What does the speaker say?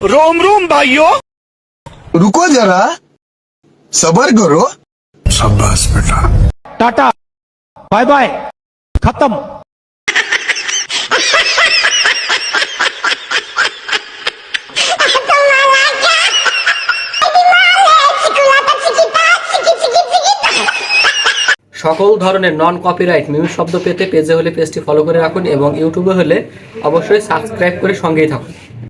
Rome Rome भाइयों, रुको जरा, सबर करो। शाबाश बेटा। टाटा, बाय बाय, खत्म। সকল ধরনের নন কপিরাইট মিউজিক শব্দ পেতে পেজে হলে পেজটি ফলো করে রাখুন এবং ইউটিউবে হলে অবশ্যই সাবস্ক্রাইব করে সঙ্গেই থাকুন।